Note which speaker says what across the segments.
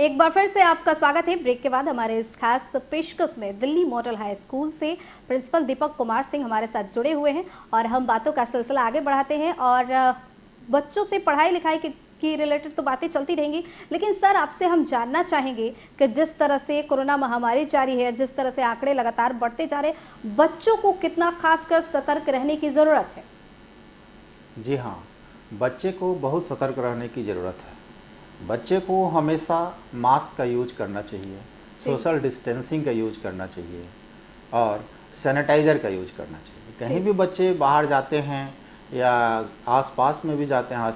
Speaker 1: एक बार फिर से आपका स्वागत है। ब्रेक के बाद हमारे इस खास पेशकश में दिल्ली मॉडल हाई स्कूल से प्रिंसिपल दीपक कुमार सिंह हमारे साथ जुड़े हुए हैं और हम बातों का सिलसिला आगे बढ़ाते हैं। और बच्चों से पढ़ाई लिखाई की रिलेटेड तो बातें चलती रहेंगी, लेकिन सर आपसे हम जानना चाहेंगे कि जिस तरह से कोरोना महामारी जारी है, जिस तरह से आंकड़े लगातार बढ़ते जा रहे हैं, बच्चों को कितना खासकर सतर्क रहने की ज़रूरत है?
Speaker 2: जी हाँ, बच्चे को बहुत सतर्क रहने की ज़रूरत है। बच्चे को हमेशा मास्क का यूज करना चाहिए, सोशल डिस्टेंसिंग का यूज करना चाहिए और सैनिटाइज़र का यूज करना चाहिए। कहीं भी बच्चे बाहर जाते हैं या आस-पास में भी जाते हैं,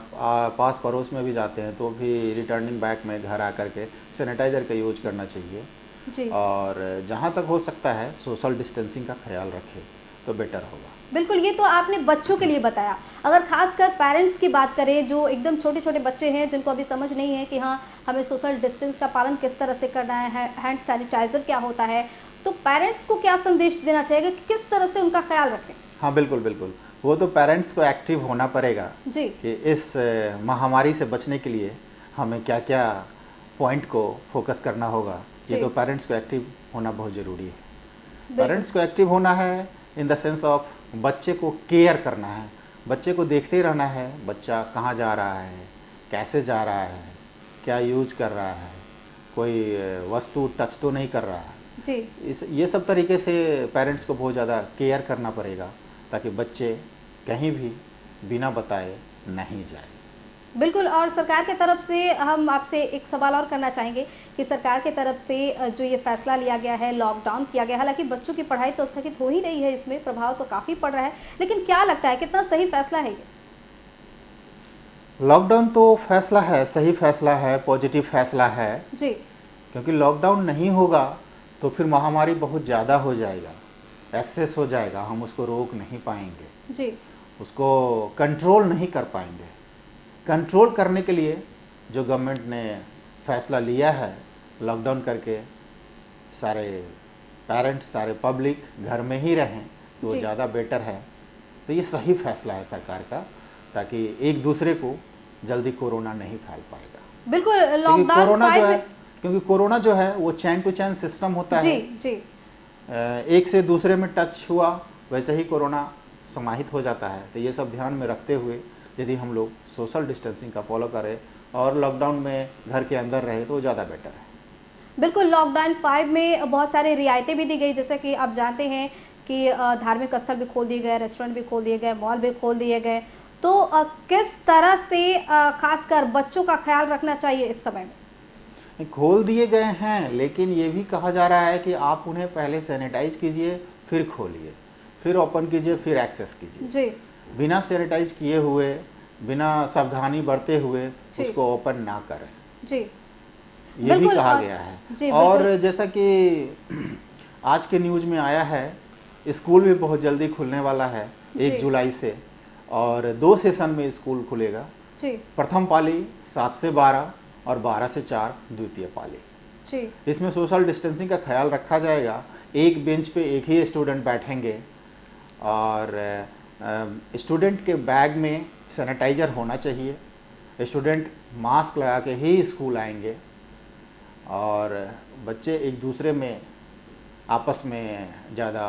Speaker 2: पास पड़ोस में भी जाते हैं, तो भी रिटर्निंग बैक में घर आकर के सैनिटाइज़र का यूज करना चाहिए
Speaker 1: जी।
Speaker 2: और जहाँ तक हो सकता है सोशल डिस्टेंसिंग का ख्याल रखें तो बेटर होगा।
Speaker 1: बिल्कुल, ये तो आपने बच्चों के लिए बताया। अगर खासकर पेरेंट्स की बात करें, जो एकदम छोटे छोटे बच्चे हैं जिनको अभी समझ नहीं है कि हाँ हमें सोशल डिस्टेंस का पालन किस तरह से करना है, हैंड सैनिटाइजर क्या होता है, तो पेरेंट्स को क्या संदेश देना चाहिए कि किस तरह से उनका ख्याल रखें?
Speaker 2: हाँ बिल्कुल बिल्कुल, वो तो पेरेंट्स को एक्टिव होना पड़ेगा
Speaker 1: जी।
Speaker 2: कि इस महामारी से बचने के लिए हमें क्या क्या पॉइंट को फोकस करना होगा। ये तो पेरेंट्स को एक्टिव होना बहुत ज़रूरी है। पेरेंट्स को एक्टिव होना है इन द सेंस ऑफ बच्चे को केयर करना है, बच्चे को देखते रहना है, बच्चा कहाँ जा रहा है, कैसे जा रहा है, क्या यूज कर रहा है, कोई वस्तु टच तो नहीं कर रहा है जी। ये सब तरीके से पेरेंट्स को बहुत ज़्यादा केयर करना पड़ेगा ताकि बच्चे कहीं भी बिना बताए नहीं जाए।
Speaker 1: बिल्कुल। और सरकार की तरफ से हम आपसे एक सवाल और करना चाहेंगे कि सरकार की तरफ से जो ये फैसला लिया गया है, लॉकडाउन किया गया, हालांकि बच्चों की पढ़ाई तो स्थगित हो ही रही है, इसमें प्रभाव तो काफ़ी पड़ रहा है, लेकिन क्या लगता है कितना सही फैसला है ये?
Speaker 2: लॉकडाउन तो फैसला है, सही फैसला है, पॉजिटिव फैसला है
Speaker 1: जी।
Speaker 2: क्योंकि लॉकडाउन नहीं होगा तो फिर महामारी बहुत ज़्यादा हो जाएगा, एक्सेस हो जाएगा, हम उसको रोक नहीं पाएंगे
Speaker 1: जी,
Speaker 2: उसको कंट्रोल नहीं कर पाएंगे। कंट्रोल करने के लिए जो गवर्नमेंट ने फैसला लिया है लॉकडाउन करके सारे पेरेंट्स, सारे पब्लिक घर में ही रहें तो वो ज़्यादा बेटर है। तो ये सही फैसला है सरकार का, ताकि एक दूसरे को जल्दी कोरोना नहीं फैल पाएगा।
Speaker 1: बिल्कुल।
Speaker 2: क्योंकि कोरोना जो है, कोरोना जो है वो चैन टू चैन सिस्टम होता
Speaker 1: जी,
Speaker 2: है
Speaker 1: जी।
Speaker 2: एक से दूसरे में टच हुआ वैसे ही कोरोना समाहित हो जाता है। तो ये सब ध्यान में रखते हुए यदि हम लोग सोशल डिस्टेंसिंग का फॉलो करें और लॉकडाउन में घर के अंदर रहे तो ज़्यादा बेटर है।
Speaker 1: बिल्कुल। लॉकडाउन 5 में बहुत सारी रियायतें भी दी गई, जैसे कि आप जानते हैं कि धार्मिक स्थल भी खोल दिए गए, रेस्टोरेंट भी खोल दिए गए, मॉल भी खोल दिए गए, तो किस तरह से खासकर बच्चों का ख्याल रखना चाहिए इस समय में?
Speaker 2: खोल दिए गए हैं, लेकिन ये भी कहा जा रहा है कि आप उन्हें पहले सैनिटाइज कीजिए, फिर खोलिए, फिर ओपन कीजिए, फिर एक्सेस कीजिए जी। बिना सैनिटाइज किए हुए, बिना सावधानी बरते हुए उसको ओपन ना करें जी। ये भी कहा गया है जी। और जैसा कि आज के न्यूज़ में आया है, स्कूल भी बहुत जल्दी खुलने वाला है 1 जुलाई से, और 2 सेशन में स्कूल खुलेगा जी। प्रथम पाली 7 से 12 और 12 से 4 द्वितीय पाली जी। इसमें सोशल डिस्टेंसिंग का ख्याल रखा जाएगा। एक बेंच पे एक ही स्टूडेंट बैठेंगे और स्टूडेंट के बैग में सैनिटाइज़र होना चाहिए, स्टूडेंट मास्क लगा के ही स्कूल आएंगे और बच्चे एक दूसरे में आपस में ज़्यादा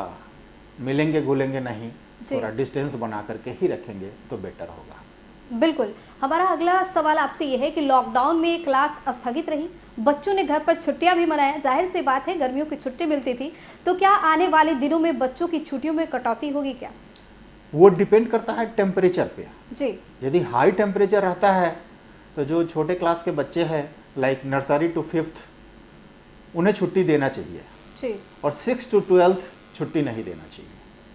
Speaker 2: मिलेंगे घुलेंगे नहीं, थोड़ा डिस्टेंस बना करके ही रखेंगे तो बेटर होगा।
Speaker 1: बिल्कुल। हमारा अगला सवाल आपसे ये है कि लॉकडाउन में क्लास स्थगित रही, बच्चों ने घर पर छुट्टियां भी मनाया, जाहिर सी बात है गर्मियों की छुट्टी मिलती थी, तो क्या आने वाले दिनों में बच्चों की छुट्टियों में कटौती होगी क्या?
Speaker 2: वो डिपेंड करता है टेम्परेचर पे
Speaker 1: जी।
Speaker 2: यदि हाई टेम्परेचर रहता है तो जो छोटे क्लास के बच्चे हैं लाइक नर्सरी टू 5th उन्हें छुट्टी देना चाहिए जी। और 6 to 12th छुट्टी नहीं देना चाहिए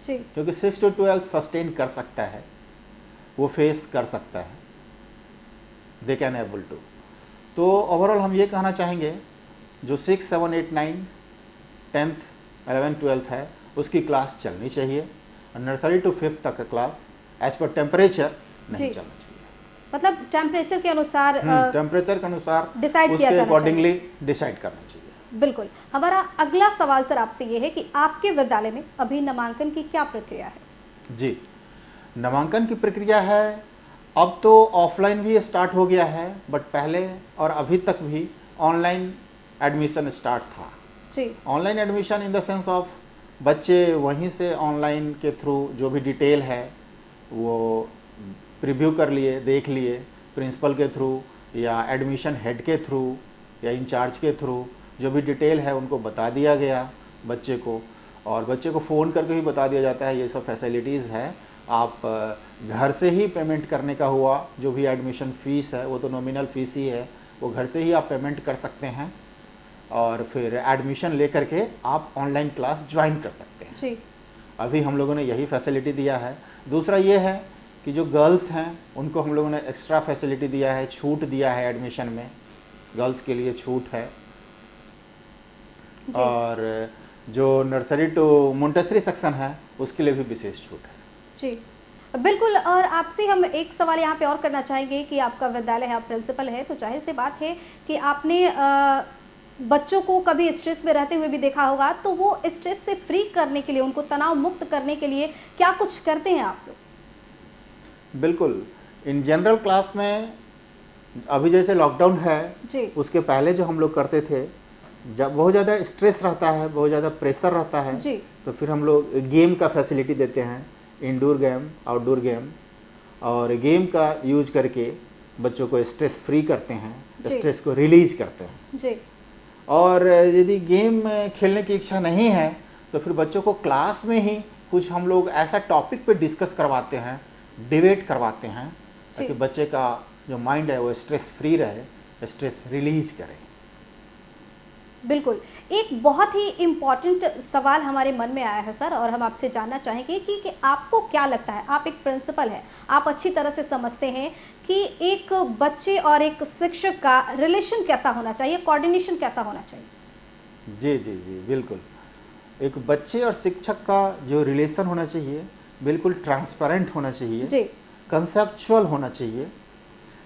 Speaker 2: जी। क्योंकि 6 to 12th सस्टेन कर सकता है, वो फेस कर सकता है, दे कैन एबल टू। तो ओवरऑल हम ये कहना चाहेंगे जो 6, 7, 8, 9, 10th, 11, 12th है उसकी क्लास चलनी चाहिए, और नर्सरी टू 5th तक का क्लास एज पर टेम्परेचर नहीं चलना चाहिए।
Speaker 1: मतलब टेम्परेचर के अनुसार डिसाइड
Speaker 2: उसके अकॉर्डिंगली डिसाइड करना चाहिए।
Speaker 1: बिल्कुल। हमारा अगला सवाल सर आपसे ये है कि आपके विद्यालय में अभी नामांकन की क्या प्रक्रिया है?
Speaker 2: जी, नामांकन की प्रक्रिया है, अब तो ऑफलाइन भी स्टार्ट हो गया है, बट पहले और अभी तक भी ऑनलाइन एडमिशन स्टार्ट था।
Speaker 1: जी।
Speaker 2: Online admission in the sense of बच्चे वहीं से ऑनलाइन के थ्रू जो भी डिटेल है वो प्रीव्यू कर लिए, देख लिए, प्रिंसिपल के थ्रू या एडमिशन हेड के थ्रू या इंचार्ज के थ्रू जो भी डिटेल है उनको बता दिया गया बच्चे को, और बच्चे को फ़ोन करके भी बता दिया जाता है ये सब फैसिलिटीज़ है, आप घर से ही पेमेंट करने का हुआ, जो भी एडमिशन फ़ीस है वो तो नॉमिनल फ़ीस ही है, वो घर से ही आप पेमेंट कर सकते हैं और फिर एडमिशन लेकर के आप ऑनलाइन क्लास ज्वाइन कर सकते हैं।
Speaker 1: जी।
Speaker 2: अभी हम लोगों ने यही फैसिलिटी दिया है। दूसरा ये है कि जो गर्ल्स हैं उनको हम लोगों ने एक्स्ट्रा फैसिलिटी दिया है, छूट दिया है एडमिशन में, गर्ल्स के लिए छूट है। और जो नर्सरी टू मोंटेसरी सेक्शन है उसके लिए भी विशेष छूट है।
Speaker 1: जी बिल्कुल। और आपसे हम एक सवाल यहाँ पे और करना चाहेंगे कि आपका विद्यालय है, आप प्रिंसिपल है, तो जाहिर सी बात है कि आपने बच्चों को कभी स्ट्रेस में रहते हुए भी देखा होगा, तो वो स्ट्रेस से फ्री करने के लिए, उनको तनाव मुक्त करने के लिए क्या कुछ करते हैं आप लोग?
Speaker 2: बिल्कुल, इन जनरल क्लास में अभी जैसे लॉकडाउन है
Speaker 1: जी।
Speaker 2: उसके पहले जो हम लोग करते थे, जब बहुत ज़्यादा स्ट्रेस रहता है, बहुत ज़्यादा प्रेशर रहता है
Speaker 1: जी।
Speaker 2: तो फिर हम लोग गेम का फैसिलिटी देते हैं, इंडोर गेम, आउटडोर गेम, और गेम का यूज करके बच्चों को स्ट्रेस फ्री करते हैं, स्ट्रेस को रिलीज करते हैं।
Speaker 1: जी।
Speaker 2: और यदि गेम खेलने की इच्छा नहीं है तो फिर बच्चों को क्लास में ही कुछ हम लोग ऐसा टॉपिक पे डिस्कस करवाते हैं, डिबेट करवाते हैं, ताकि बच्चे का जो माइंड है वो स्ट्रेस फ्री रहे, स्ट्रेस रिलीज करे।
Speaker 1: बिल्कुल। एक बहुत ही इम्पॉर्टेंट सवाल हमारे मन में आया है सर, और हम आपसे जानना चाहेंगे कि आपको क्या लगता है, आप एक प्रिंसिपल हैं, आप अच्छी तरह से समझते हैं कि एक बच्चे और एक शिक्षक का रिलेशन कैसा होना चाहिए, कोऑर्डिनेशन कैसा होना चाहिए?
Speaker 2: जी जी जी बिल्कुल। एक बच्चे और शिक्षक का जो रिलेशन होना चाहिए बिल्कुल ट्रांसपेरेंट होना चाहिए
Speaker 1: जी।
Speaker 2: कंसेप्चुअल होना चाहिए।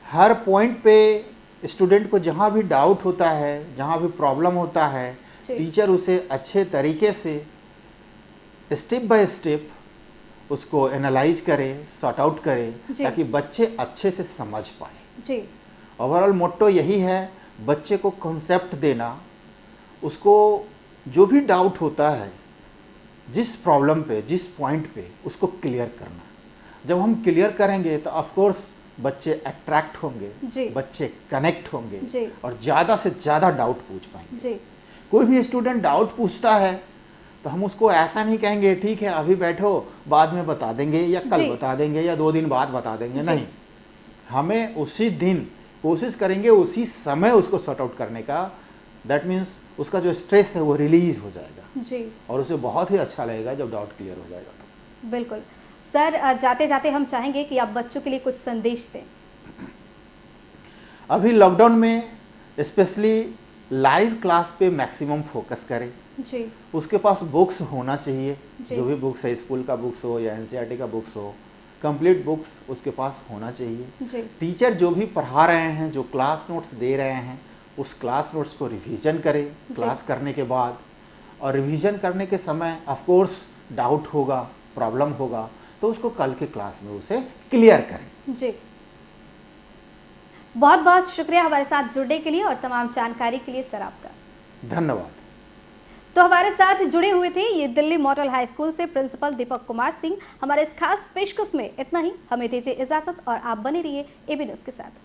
Speaker 2: हर पॉइंट पे स्टूडेंट को जहाँ भी डाउट होता है, जहाँ भी प्रॉब्लम होता है, टीचर उसे अच्छे तरीके से स्टेप बाय स्टेप उसको एनालाइज करे, सॉर्ट आउट करे, ताकि बच्चे अच्छे से समझ पाए।
Speaker 1: जी।
Speaker 2: ओवरऑल मोट्टो यही है, बच्चे को कॉन्सेप्ट देना, उसको जो भी डाउट होता है, जिस प्रॉब्लम पे, जिस पॉइंट पे, उसको क्लियर करना। जब हम क्लियर करेंगे तो ऑफ कोर्स बच्चे अट्रैक्ट होंगे, बच्चे कनेक्ट होंगे और ज़्यादा से ज़्यादा डाउट पूछ पाएंगे। कोई भी स्टूडेंट डाउट पूछता है तो हम उसको ऐसा नहीं कहेंगे ठीक है अभी बैठो बाद में बता देंगे या कल बता देंगे या 2 दिन बाद बता देंगे, नहीं, हमें उसी दिन कोशिश करेंगे उसी समय उसको सॉर्ट आउट करने का। दैट मीन्स उसका जो स्ट्रेस है वो रिलीज हो जाएगा जी, और उसे बहुत ही अच्छा लगेगा जब डाउट क्लियर हो जाएगा तो।
Speaker 1: बिल्कुल सर, जाते जाते हम चाहेंगे कि आप बच्चों के लिए कुछ संदेश दें।
Speaker 2: अभी लॉकडाउन में स्पेशली लाइव क्लास पे मैक्सिमम फोकस करें
Speaker 1: जी।
Speaker 2: उसके पास बुक्स होना चाहिए, जो भी बुक्स है, स्कूल का बुक्स हो या एनसीईआरटी का बुक्स हो, कंप्लीट बुक्स उसके पास होना चाहिए जी। टीचर जो भी पढ़ा रहे हैं, जो क्लास नोट्स दे रहे हैं, उस क्लास नोट्स को रिवीजन करें क्लास करने के बाद, और रिवीजन करने के समय ऑफ कोर्स डाउट होगा, प्रॉब्लम होगा, तो उसको कल के क्लास में उसे क्लियर करें
Speaker 1: जी। बहुत बहुत शुक्रिया हमारे साथ जुड़ने के लिए और तमाम जानकारी के लिए सर आपका
Speaker 2: धन्यवाद।
Speaker 1: तो हमारे साथ जुड़े हुए थे ये दिल्ली मॉडल हाई स्कूल से प्रिंसिपल दीपक कुमार सिंह। हमारे इस खास पेशकश में इतना ही, हमें दीजिए इजाजत और आप बने रहिए एबी न्यूज़ के साथ।